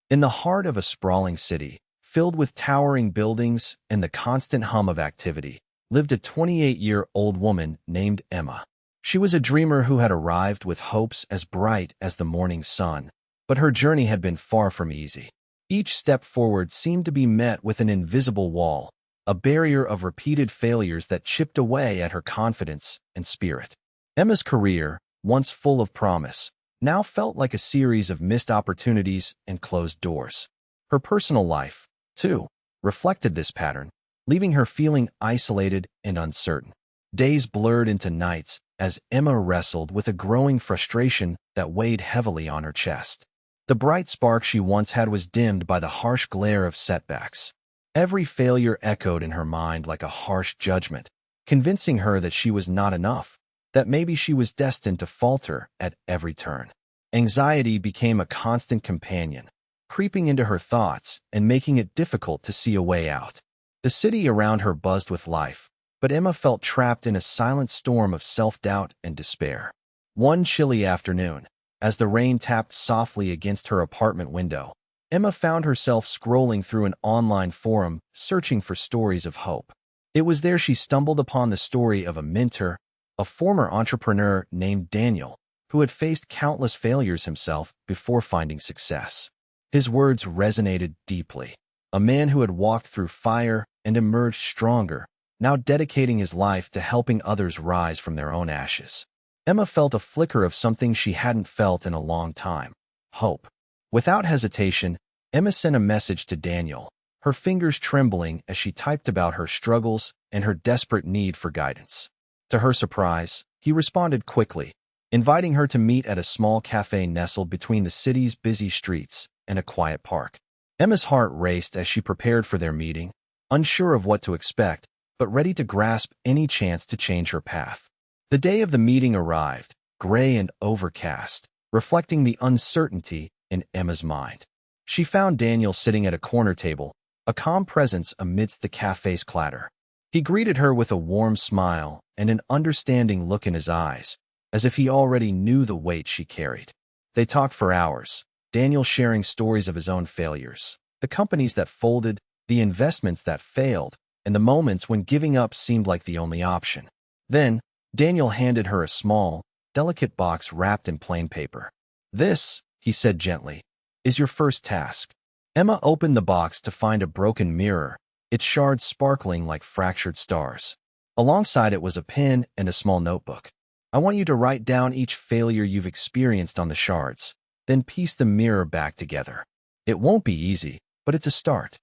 In the heart of a sprawling city, filled with towering buildings and the constant hum of activity, lived a 28-year-old woman named Emma. She was a dreamer who had arrived with hopes as bright as the morning sun, but her journey had been far from easy. Each step forward seemed to be met with an invisible wall, a barrier of repeated failures that chipped away at her confidence and spirit. Emma's career, once full of promise, now felt like a series of missed opportunities and closed doors. Her personal life, too, reflected this pattern, leaving her feeling isolated and uncertain. Days blurred into nights as Emma wrestled with a growing frustration that weighed heavily on her chest. The bright spark she once had was dimmed by the harsh glare of setbacks. Every failure echoed in her mind like a harsh judgment, convincing her that she was not enough, that maybe she was destined to falter at every turn. Anxiety became a constant companion, creeping into her thoughts and making it difficult to see a way out. The city around her buzzed with life, but Emma felt trapped in a silent storm of self-doubt and despair. One chilly afternoon, as the rain tapped softly against her apartment window, Emma found herself scrolling through an online forum, searching for stories of hope. It was there she stumbled upon the story of a mentor, a former entrepreneur named Daniel, who had faced countless failures himself before finding success. His words resonated deeply. A man who had walked through fire and emerged stronger, now dedicating his life to helping others rise from their own ashes. Emma felt a flicker of something she hadn't felt in a long time: hope. Without hesitation, Emma sent a message to Daniel, her fingers trembling as she typed about her struggles and her desperate need for guidance. To her surprise, he responded quickly, inviting her to meet at a small cafe nestled between the city's busy streets and a quiet park. Emma's heart raced as she prepared for their meeting, unsure of what to expect, but ready to grasp any chance to change her path. The day of the meeting arrived, gray and overcast, reflecting the uncertainty in Emma's mind. She found Daniel sitting at a corner table, a calm presence amidst the cafe's clatter. He greeted her with a warm smile and an understanding look in his eyes, as if he already knew the weight she carried. They talked for hours, Daniel sharing stories of his own failures, the companies that folded, the investments that failed, and the moments when giving up seemed like the only option. Then, Daniel handed her a small, delicate box wrapped in plain paper. "This," he said gently, "is your first task." Emma opened the box to find a broken mirror, its shards sparkling like fractured stars. Alongside it was a pen and a small notebook. "I want you to write down each failure you've experienced on the shards, then piece the mirror back together. It won't be easy, but it's a start."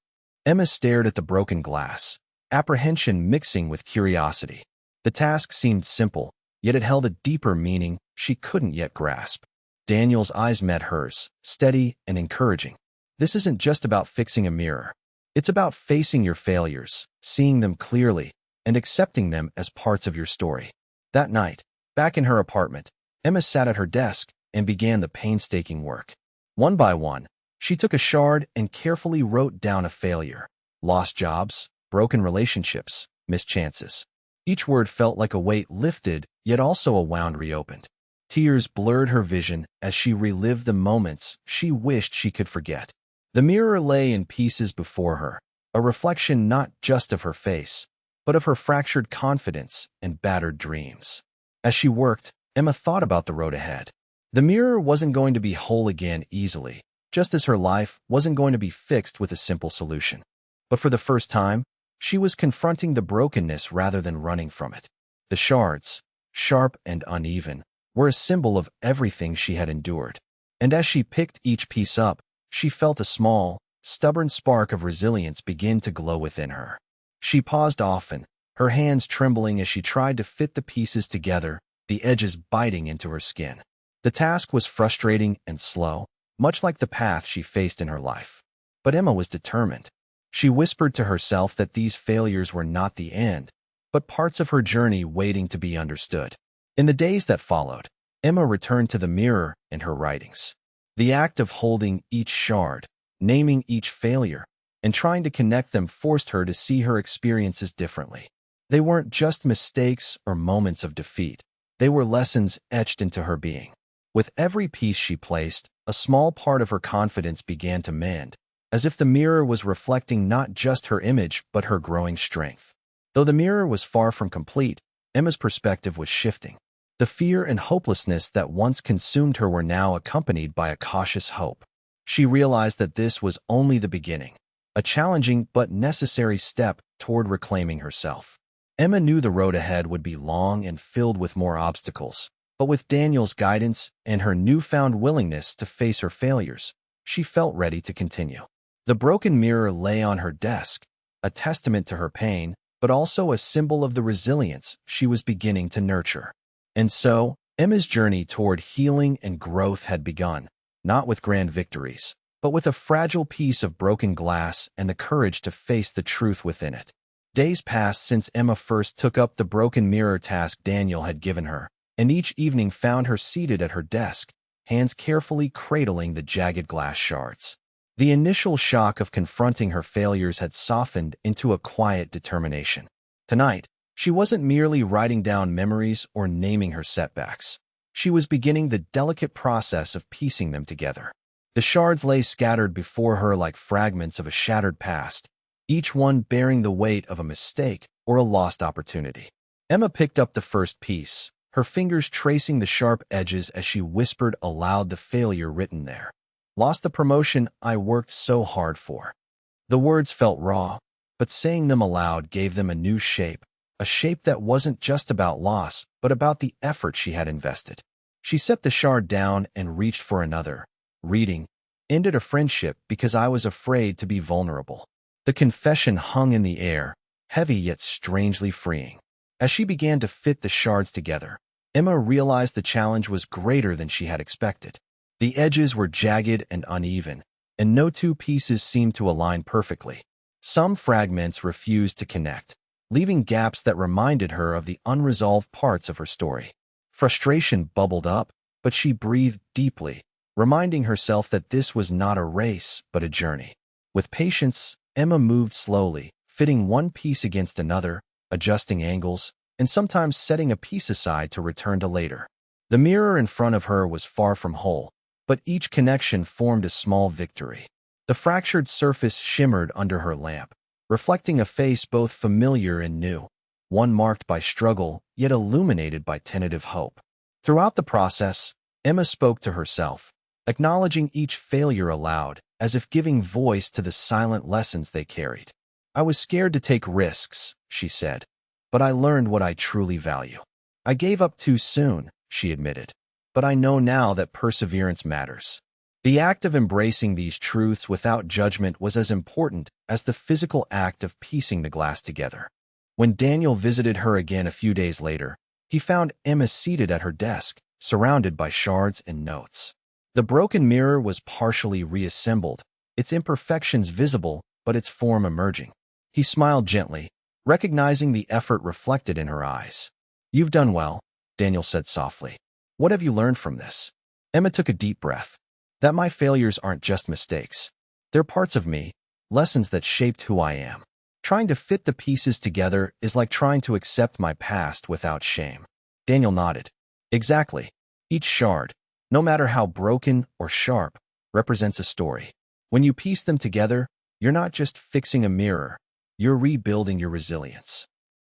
Emma stared at the broken glass, apprehension mixing with curiosity. The task seemed simple, yet it held a deeper meaning she couldn't yet grasp. Daniel's eyes met hers, steady and encouraging. "This isn't just about fixing a mirror. It's about facing your failures, seeing them clearly, and accepting them as parts of your story." That night, back in her apartment, Emma sat at her desk and began the painstaking work. One by one, she took a shard and carefully wrote down a failure: lost jobs, broken relationships, missed chances. Each word felt like a weight lifted, yet also a wound reopened. Tears blurred her vision as she relived the moments she wished she could forget. The mirror lay in pieces before her, a reflection not just of her face, but of her fractured confidence and battered dreams. As she worked, Emma thought about the road ahead. The mirror wasn't going to be whole again easily, just as her life wasn't going to be fixed with a simple solution. But for the first time, she was confronting the brokenness rather than running from it. The shards, sharp and uneven, were a symbol of everything she had endured. And as she picked each piece up, she felt a small, stubborn spark of resilience begin to glow within her. She paused often, her hands trembling as she tried to fit the pieces together, the edges biting into her skin. The task was frustrating and slow, much like the path she faced in her life. But Emma was determined. She whispered to herself that these failures were not the end, but parts of her journey waiting to be understood. In the days that followed, Emma returned to the mirror and her writings. The act of holding each shard, naming each failure, and trying to connect them forced her to see her experiences differently. They weren't just mistakes or moments of defeat. They were lessons etched into her being. With every piece she placed, a small part of her confidence began to mend, as if the mirror was reflecting not just her image but her growing strength. Though the mirror was far from complete, Emma's perspective was shifting. The fear and hopelessness that once consumed her were now accompanied by a cautious hope. She realized that this was only the beginning, a challenging but necessary step toward reclaiming herself. Emma knew the road ahead would be long and filled with more obstacles, but with Daniel's guidance and her newfound willingness to face her failures, she felt ready to continue. The broken mirror lay on her desk, a testament to her pain, but also a symbol of the resilience she was beginning to nurture. And so, Emma's journey toward healing and growth had begun, not with grand victories, but with a fragile piece of broken glass and the courage to face the truth within it. Days passed since Emma first took up the broken mirror task Daniel had given her, and each evening found her seated at her desk, hands carefully cradling the jagged glass shards. The initial shock of confronting her failures had softened into a quiet determination. Tonight, she wasn't merely writing down memories or naming her setbacks. She was beginning the delicate process of piecing them together. The shards lay scattered before her like fragments of a shattered past, each one bearing the weight of a mistake or a lost opportunity. Emma picked up the first piece, her fingers tracing the sharp edges as she whispered aloud the failure written there. "Lost the promotion I worked so hard for." The words felt raw, but saying them aloud gave them a new shape, a shape that wasn't just about loss, but about the effort she had invested. She set the shard down and reached for another, reading, "Ended a friendship because I was afraid to be vulnerable." The confession hung in the air, heavy yet strangely freeing. As she began to fit the shards together, Emma realized the challenge was greater than she had expected. The edges were jagged and uneven, and no two pieces seemed to align perfectly. Some fragments refused to connect, leaving gaps that reminded her of the unresolved parts of her story. Frustration bubbled up, but she breathed deeply, reminding herself that this was not a race, but a journey. With patience, Emma moved slowly, fitting one piece against another, adjusting angles, and sometimes setting a piece aside to return to later. The mirror in front of her was far from whole, but each connection formed a small victory. The fractured surface shimmered under her lamp, reflecting a face both familiar and new, one marked by struggle, yet illuminated by tentative hope. Throughout the process, Emma spoke to herself, acknowledging each failure aloud, as if giving voice to the silent lessons they carried. "I was scared to take risks," she said, "but I learned what I truly value. I gave up too soon," she admitted, "but I know now that perseverance matters." The act of embracing these truths without judgment was as important as the physical act of piecing the glass together. When Daniel visited her again a few days later, he found Emma seated at her desk, surrounded by shards and notes. The broken mirror was partially reassembled, its imperfections visible, but its form emerging. He smiled gently, recognizing the effort reflected in her eyes. "You've done well," Daniel said softly. "What have you learned from this?" Emma took a deep breath. "That my failures aren't just mistakes. They're parts of me, lessons that shaped who I am. Trying to fit the pieces together is like trying to accept my past without shame." Daniel nodded. "Exactly. Each shard, no matter how broken or sharp, represents a story. When you piece them together, you're not just fixing a mirror, you're rebuilding your resilience."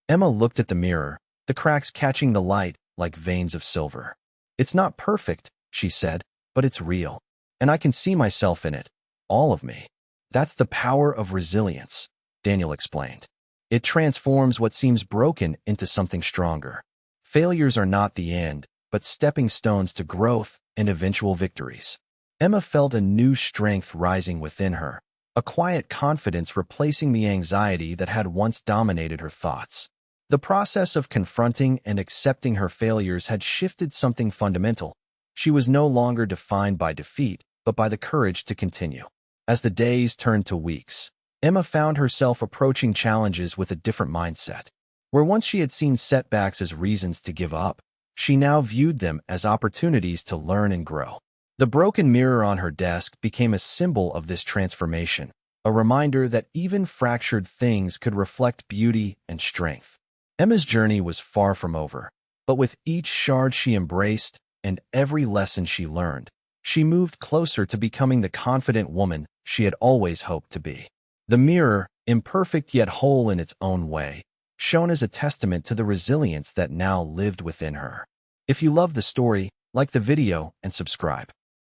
Emma looked at the mirror, the cracks catching the light like veins of silver. "It's not perfect," she said, "but it's real. And I can see myself in it, all of me." "That's the power of resilience," Daniel explained. "It transforms what seems broken into something stronger. Failures are not the end, but stepping stones to growth and eventual victories." Emma felt a new strength rising within her, a quiet confidence replacing the anxiety that had once dominated her thoughts. The process of confronting and accepting her failures had shifted something fundamental. She was no longer defined by defeat, but by the courage to continue. As the days turned to weeks, Emma found herself approaching challenges with a different mindset. Where once she had seen setbacks as reasons to give up, she now viewed them as opportunities to learn and grow. The broken mirror on her desk became a symbol of this transformation, a reminder that even fractured things could reflect beauty and strength. Emma's journey was far from over, but with each shard she embraced, and every lesson she learned, she moved closer to becoming the confident woman she had always hoped to be. The mirror, imperfect yet whole in its own way, shone as a testament to the resilience that now lived within her. If you love the story, like the video and subscribe.